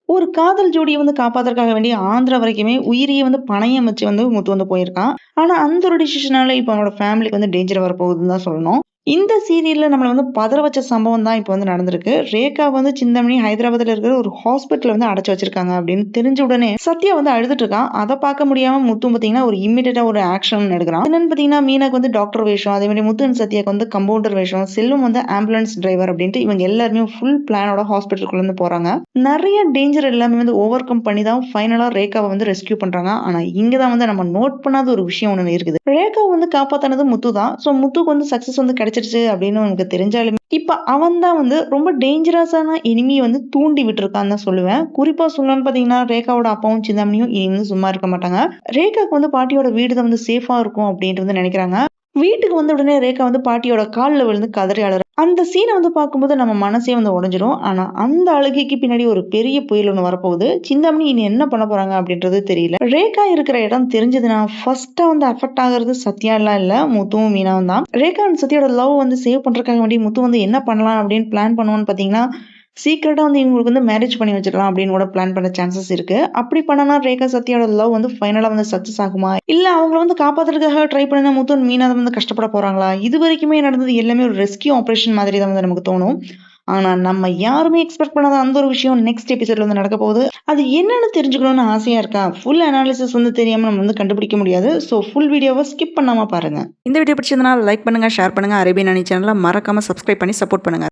ஒரு காதல் ஜோடிய காப்பாத்துறதுக்காக வேண்டி ஆந்திரா வரைக்குமே உயிரையே பணயம் வச்சு முத்து போயிருக்கான். ஆனா அந்த ஒரு டிசிஷனால இப்ப அவனோட ஃபேமிலிக்கு டேஞ்சர் வரப்போகுதுன்னு தான் சொல்லணும். இந்த சீரியல்ல நம்மள பதற வச்ச சம்பவம் தான் இப்ப நடந்திருக்கு. ரேகா சிந்தாமணி ஹைதராபாத்ல இருக்கிற ஒரு ஹாஸ்பிட்டல்ல அடைச்சு வச்சிருக்காங்க அப்படின்னு தெரிஞ்ச உடனே சத்யா அழுதுட்டு இருக்கான். அத பார்க்க முடியாம முத்து பாத்தீங்கன்னா ஒரு இமிடியேட்டா ஒரு ஆக்ஷன் எடுக்குறான். என்னன்னு பாத்தீங்கன்னா மீனாக்கு டாக்டர் வேஷம், அதே மாதிரி முத்து அண்ட் சத்யாக்கு கம்பவுண்டர் வேஷம், செல்வம் ஆம்புலன்ஸ் டிரைவர் அப்படின்ட்டு இவங்க எல்லாருமே ஃபுல் பிளானோட ஹாஸ்பிட்டலுக்குள்ள போறாங்க. நிறைய டேஞ்சர் எல்லாமே ஓவர் கம் பண்ணி தான் ஃபைனலா ரேகாவை ரெஸ்கியூ பண்றாங்க. ஆனா இங்கதான் நம்ம நோட் பண்ணாத ஒரு விஷயம் ஒண்ணு இருக்குது. ரேகாவை காப்பாத்தானது முத்து தான். சோ முத்துக்கு சக்சஸ் கிடைச்சிருச்சு அப்படின்னு உனக்கு தெரிஞ்சாலுமே இப்ப அவன் தான் ரொம்ப டேஞ்சரஸான எனிமி தூண்டி விட்டுருக்கான்னு தான் சொல்லுவேன். குறிப்பா சொல்லணும்னு பாத்தீங்கன்னா ரேகாவோட அப்பாவும் சிந்தாமணியும் இனி சும்மா இருக்க மாட்டாங்க. ரேகாக்கு பாட்டியோட வீடு தான் சேஃபா இருக்கும் அப்படின்ட்டு நினைக்கிறாங்க. வீட்டுக்கு உடனே ரேகா பாட்டியோட கால்ல விழுந்து கதறி அழறா. அந்த சீனை பார்க்கும்போது நம்ம மனசே உடைஞ்சிரும். ஆனா அந்த அழுகைக்கு பின்னாடி ஒரு பெரிய புயல் ஒண்ணு வரப்போகுது. சிந்தாமணி இனி என்ன பண்ண போறாங்க அப்படின்றது தெரியல. ரேகா இருக்கிற இடம் தெரிஞ்சதுன்னா ஃபர்ஸ்டா அஃபெக்ட் ஆகுறது சத்யா எல்லாம் இல்ல, முத்துவும் மீனாவும் தான். ரேகா அண்ட் சத்யாவோட லவ் சேவ் பண்றதுக்காக வேண்டி முத்து என்ன பண்ணலாம் அப்படின்னு பிளான் பண்ணுவான்னு பாத்தீங்கன்னா சீக்கிரட்டா இவங்களுக்கு மேரேஜ் பண்ணி வச்சிடலாம் அப்படின்னு கூட பிளான் பண்ண சான்சஸ் இருக்கு. அப்படி பண்ணனா ரேகா சத்யாவோட லவ் ஃபைனலா சக்சஸ் ஆகுமா, இல்ல அவங்கள காப்பாத்துறதுக்காக ட்ரை பண்ண முத்து மீனா கஷ்டப்பட போறாங்களா? இது வரைக்குமே நடந்தது எல்லாமே ஒரு ரெஸ்கியூ ஆபரேஷன் மாதிரி தான் நமக்கு தோணும். ஆனா நம்ம யாருமே எக்ஸ்பெக்ட் பண்ணாத அந்த ஒரு விஷயம் நெக்ஸ்ட் எபிசோட்ல நடக்க போகுது. அது என்னன்னு தெரிஞ்சுக்கணும்னு ஆசையா இருக்கா? ஃபுல் அனாலிசிஸ் தெரியாம நம்ம கண்டுபிடிக்க முடியாது. சோ ஃபுல் வீடியோவை ஸ்கிப் பண்ணாம பாருங்க. இந்த வீடியோ பிடிச்சிருந்தா லைக் பண்ணுங்க, ஷேர் பண்ணுங்க. அரேபியன் அணி சேனலை மறக்காம சப்ஸ்கிரைப் பண்ணி சப்போர்ட் பண்ணுங்க.